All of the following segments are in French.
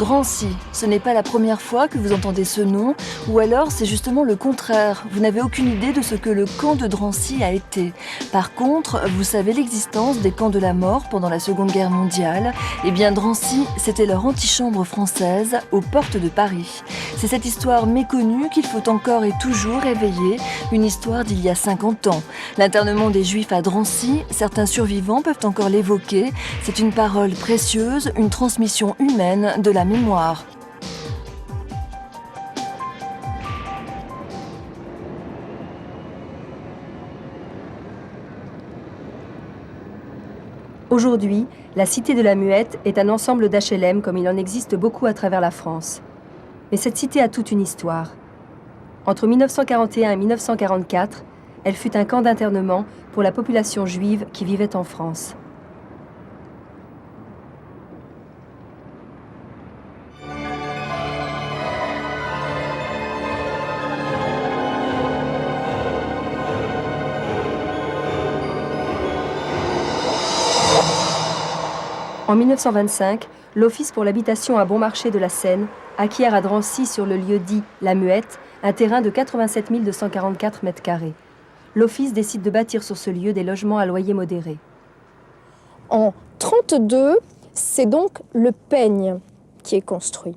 Drancy, ce n'est pas la première fois que vous entendez ce nom, ou alors c'est justement le contraire. Vous n'avez aucune idée de ce que le camp de Drancy a été. Par contre, vous savez l'existence des camps de la mort pendant la Seconde Guerre mondiale. Eh bien, Drancy, c'était leur antichambre française aux portes de Paris. C'est cette histoire méconnue qu'il faut encore et toujours réveiller, une histoire d'il y a 50 ans. L'internement des Juifs à Drancy, certains survivants peuvent encore l'évoquer. C'est une parole précieuse, une transmission humaine de la mémoire. Aujourd'hui, la Cité de la Muette est un ensemble d'HLM comme il en existe beaucoup à travers la France. Mais cette cité a toute une histoire. Entre 1941 et 1944, elle fut un camp d'internement pour la population juive qui vivait en France. En 1925, l'Office pour l'habitation à Bon Marché de la Seine acquiert à Drancy, sur le lieu dit La Muette, un terrain de 87 244 mètres carrés. L'Office décide de bâtir sur ce lieu des logements à loyer modéré. En 1932, c'est donc le peigne qui est construit.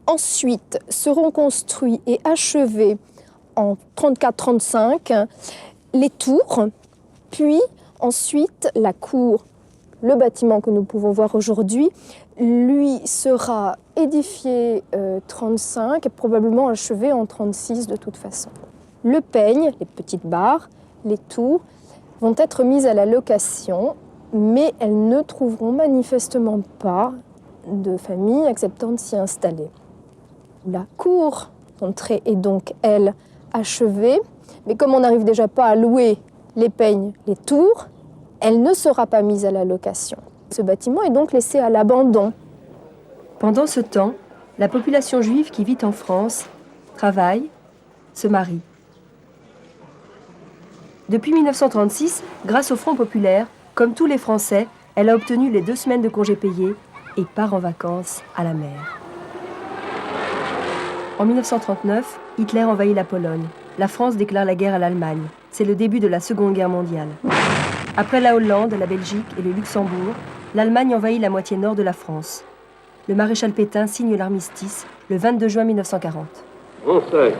Ensuite, seront construits et achevés en 1934-1935 les tours, puis ensuite la cour. Le bâtiment que nous pouvons voir aujourd'hui, lui, sera édifié 1935 et probablement achevé en 1936 de toute façon. Le peigne, les petites barres, les tours, vont être mises à la location, mais elles ne trouveront manifestement pas de famille acceptant de s'y installer. La cour d'entrée est donc, elle, achevée, mais comme on n'arrive déjà pas à louer les peignes, les tours, elle ne sera pas mise à la location. Ce bâtiment est donc laissé à l'abandon. Pendant ce temps, la population juive qui vit en France travaille, se marie. Depuis 1936, grâce au Front populaire, comme tous les Français, elle a obtenu les 2 semaines de congés payés et part en vacances à la mer. En 1939, Hitler envahit la Pologne. La France déclare la guerre à l'Allemagne. C'est le début de la Seconde Guerre mondiale. Après la Hollande, la Belgique et le Luxembourg, l'Allemagne envahit la moitié nord de la France. Le maréchal Pétain signe l'armistice le 22 juin 1940. Français,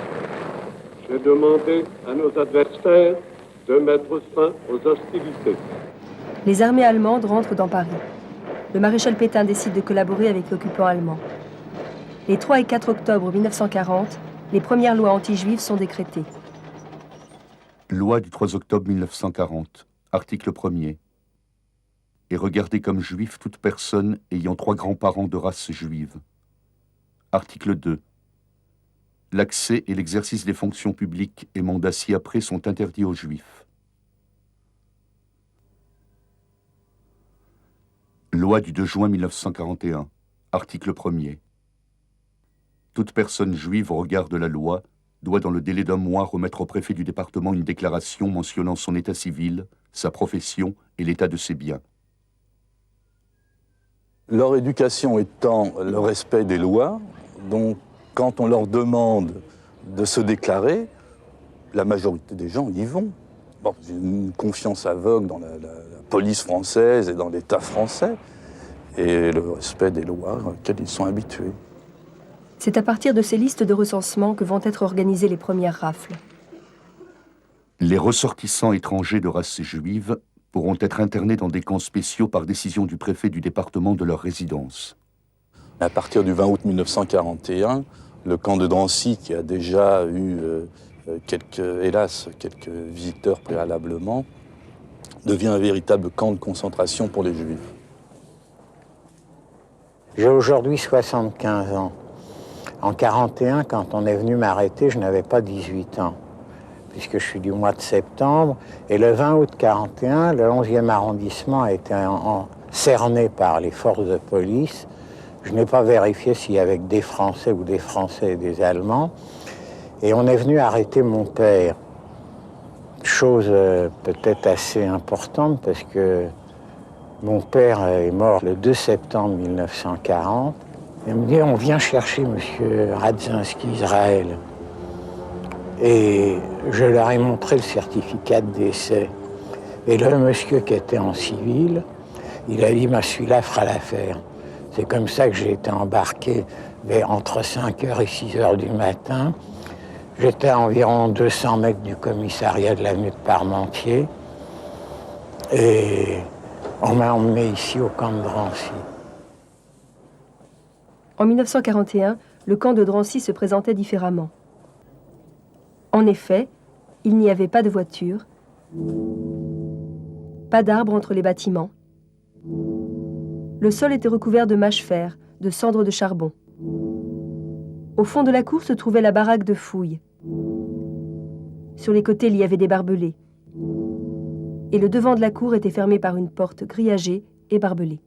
j'ai demandé à nos adversaires de mettre fin aux hostilités. Les armées allemandes rentrent dans Paris. Le maréchal Pétain décide de collaborer avec l'occupant allemand. Les 3 et 4 octobre 1940, les premières lois anti-juives sont décrétées. Loi du 3 octobre 1940. Article 1er. Est regardée comme juif toute personne ayant 3 grands-parents de race juive. Article 2. L'accès et l'exercice des fonctions publiques et mandats ci-après sont interdits aux juifs. Loi du 2 juin 1941. Article 1er. Toute personne juive au regard de la loi doit dans le délai d'1 mois remettre au préfet du département une déclaration mentionnant son état civil, sa profession et l'état de ses biens. Leur éducation étant le respect des lois, donc quand on leur demande de se déclarer, la majorité des gens y vont. Bon, j'ai une confiance aveugle dans la police française et dans l'État français, et le respect des lois auxquelles ils sont habitués. C'est à partir de ces listes de recensement que vont être organisées les premières rafles. Les ressortissants étrangers de race juive pourront être internés dans des camps spéciaux par décision du préfet du département de leur résidence. À partir du 20 août 1941, le camp de Drancy, qui a déjà eu hélas, quelques visiteurs préalablement, devient un véritable camp de concentration pour les Juifs. J'ai aujourd'hui 75 ans. En 1941, quand on est venu m'arrêter, je n'avais pas 18 ans, puisque je suis du mois de septembre. Et le 20 août 1941, le 11e arrondissement a été cerné par les forces de police. Je n'ai pas vérifié s'il y avait des Français ou des Français et des Allemands. Et on est venu arrêter mon père. Chose peut-être assez importante, parce que mon père est mort le 2 septembre 1940. Il me dit, on vient chercher M. Radzinski, Israël. Et je leur ai montré le certificat de décès. Et le monsieur qui était en civil, il a dit, celui-là fera l'affaire. C'est comme ça que j'ai été embarqué entre 5h et 6h du matin. J'étais à environ 200 mètres du commissariat de l'avenue de Parmentier. Et on m'a emmené ici au camp de Drancy. En 1941, le camp de Drancy se présentait différemment. En effet, il n'y avait pas de voiture, pas d'arbres entre les bâtiments. Le sol était recouvert de mâches-fer, de cendres de charbon. Au fond de la cour se trouvait la baraque de fouilles. Sur les côtés, il y avait des barbelés. Et le devant de la cour était fermé par une porte grillagée et barbelée.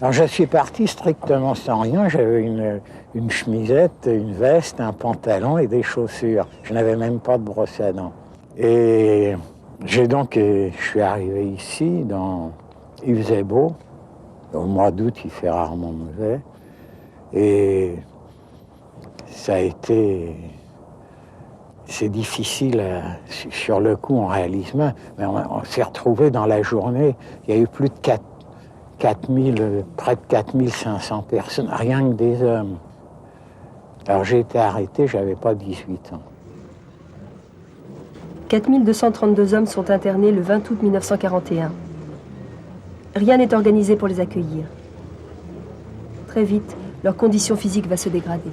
Alors je suis parti strictement sans rien. J'avais une chemisette, une veste, un pantalon et des chaussures. Je n'avais même pas de brosse à dents. Et je suis arrivé ici, il faisait beau. Au mois d'août, il fait rarement mauvais. Et ça a été... C'est difficile, sur le coup, on réalise moins, mais on s'est retrouvés dans la journée. Il y a eu plus de près de 4500 personnes, rien que des hommes. Alors j'ai été arrêté, j'avais pas 18 ans. 4232 hommes sont internés le 20 août 1941. Rien n'est organisé pour les accueillir. Très vite, leur condition physique va se dégrader.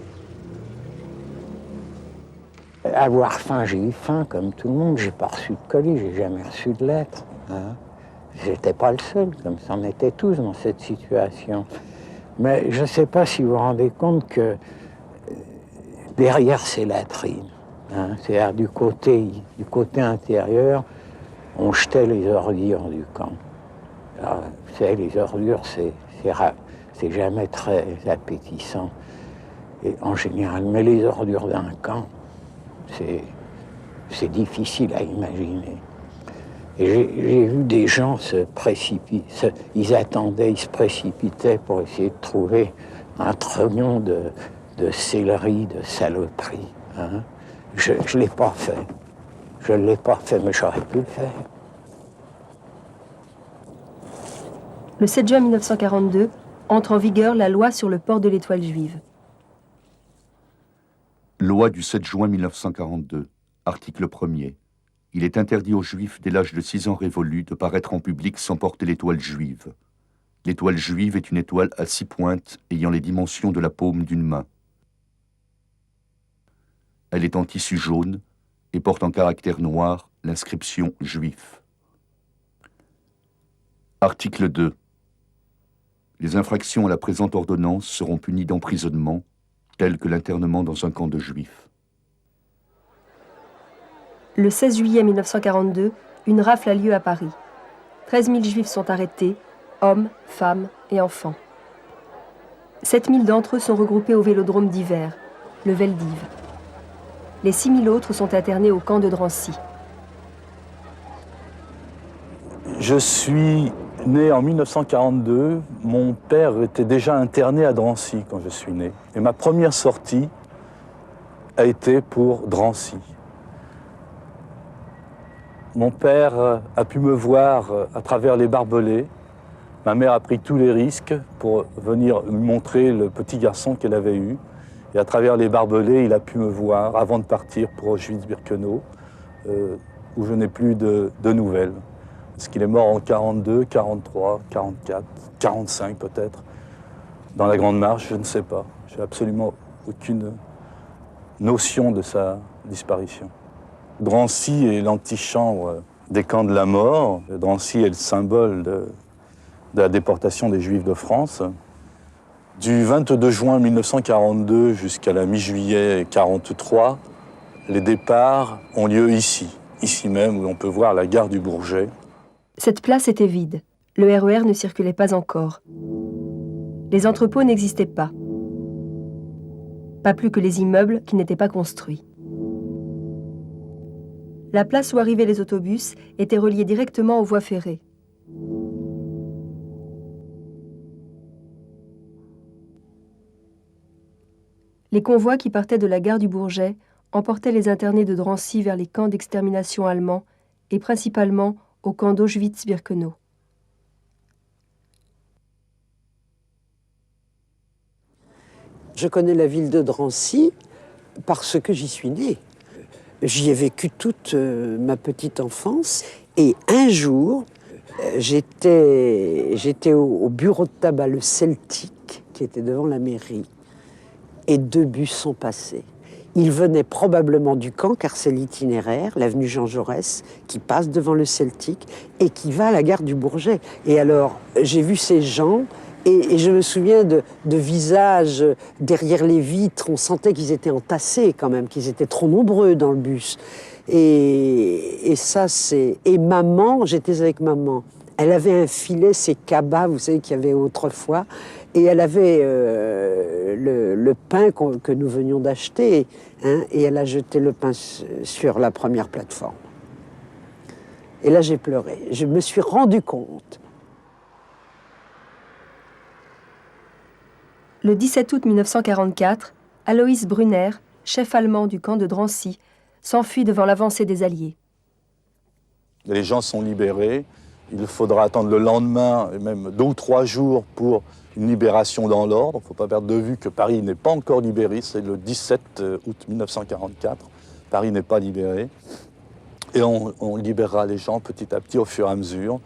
Avoir faim, j'ai eu faim comme tout le monde. J'ai pas reçu de colis, j'ai jamais reçu de lettres. Hein. J'étais pas le seul, comme ça on était tous dans cette situation. Mais je sais pas si vous vous rendez compte que derrière ces latrines, hein, c'est-à-dire du côté intérieur, on jetait les ordures du camp. Alors, vous savez, les ordures, c'est jamais très appétissant, et en général. Mais les ordures d'un camp, c'est difficile à imaginer. Et j'ai vu des gens se précipiter, ils attendaient, ils se précipitaient pour essayer de trouver un trognon de céleri, de saloperie. Hein. Je ne l'ai pas fait. Je ne l'ai pas fait, mais j'aurais pu le faire. Le 7 juin 1942, entre en vigueur la loi sur le port de l'étoile juive. Loi du 7 juin 1942, article 1er. Il est interdit aux Juifs dès l'âge de 6 ans révolus de paraître en public sans porter l'étoile juive. L'étoile juive est une étoile à 6 pointes ayant les dimensions de la paume d'une main. Elle est en tissu jaune et porte en caractère noir l'inscription « Juif ». Article 2. Les infractions à la présente ordonnance seront punies d'emprisonnement, telles que l'internement dans un camp de Juifs. Le 16 juillet 1942, une rafle a lieu à Paris. 13 000 Juifs sont arrêtés, hommes, femmes et enfants. 7 000 d'entre eux sont regroupés au vélodrome d'hiver, le Veldiv. Les 6 000 autres sont internés au camp de Drancy. Je suis né en 1942. Mon père était déjà interné à Drancy quand je suis né. Et ma première sortie a été pour Drancy. Mon père a pu me voir à travers les barbelés. Ma mère a pris tous les risques pour venir me montrer le petit garçon qu'elle avait eu. Et à travers les barbelés, il a pu me voir avant de partir pour Auschwitz-Birkenau, où je n'ai plus de nouvelles. Parce qu'il est mort en 42, 43, 44, 45 peut-être. Dans la Grande Marche, je ne sais pas. J'ai absolument aucune notion de sa disparition. Drancy est l'antichambre des camps de la mort. Drancy est le symbole de la déportation des Juifs de France. Du 22 juin 1942 jusqu'à la mi-juillet 1943, les départs ont lieu ici même, où on peut voir la gare du Bourget. Cette place était vide. Le RER ne circulait pas encore. Les entrepôts n'existaient pas. Pas plus que les immeubles qui n'étaient pas construits. La place où arrivaient les autobus était reliée directement aux voies ferrées. Les convois qui partaient de la gare du Bourget emportaient les internés de Drancy vers les camps d'extermination allemands et principalement au camp d'Auschwitz-Birkenau. Je connais la ville de Drancy parce que j'y suis née. J'y ai vécu toute ma petite enfance. Et un jour, j'étais au bureau de tabac, le Celtic, qui était devant la mairie. Et 2 bus sont passés. Ils venaient probablement du camp, car c'est l'itinéraire, l'avenue Jean Jaurès, qui passe devant le Celtic et qui va à la gare du Bourget. Et alors, j'ai vu ces gens et je me souviens de visages derrière les vitres. On sentait qu'ils étaient entassés quand même, qu'ils étaient trop nombreux dans le bus. Et ça, c'est... Et maman, j'étais avec maman. Elle avait un filet, ces cabas, vous savez, qu'il y avait autrefois. Et elle avait le pain que nous venions d'acheter, hein, et elle a jeté le pain sur la première plateforme. Et là, j'ai pleuré. Je me suis rendu compte. Le 17 août 1944, Alois Brunner, chef allemand du camp de Drancy, s'enfuit devant l'avancée des Alliés. Les gens sont libérés. Il faudra attendre le lendemain, et même 2 ou 3 jours, pour une libération dans l'ordre. Il ne faut pas perdre de vue que Paris n'est pas encore libéré. C'est le 17 août 1944. Paris n'est pas libéré. Et on libérera les gens petit à petit, au fur et à mesure.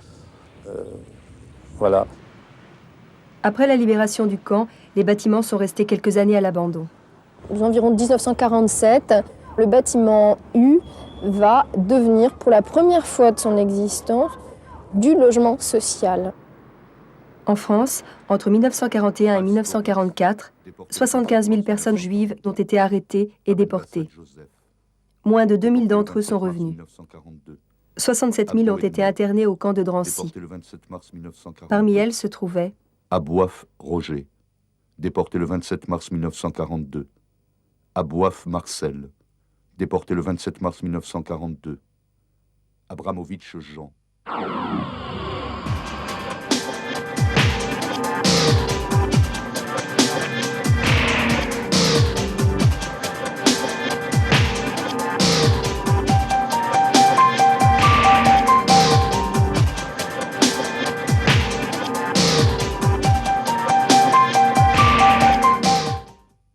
Voilà. Après la libération du camp, les bâtiments sont restés quelques années à l'abandon. Aux environs de 1947, le bâtiment U va devenir, pour la première fois de son existence, du logement social. En France, entre 1941 et 1944, 75 000 personnes juives ont été arrêtées et déportées. Moins de 2 000 d'entre eux sont revenus. 67 000 ont été internées au camp de Drancy. Parmi elles se trouvaient Abouaf Roger, déporté le 27 mars 1942. Abouaf Marcel, déporté le 27 mars 1942. Abramovitch Jean.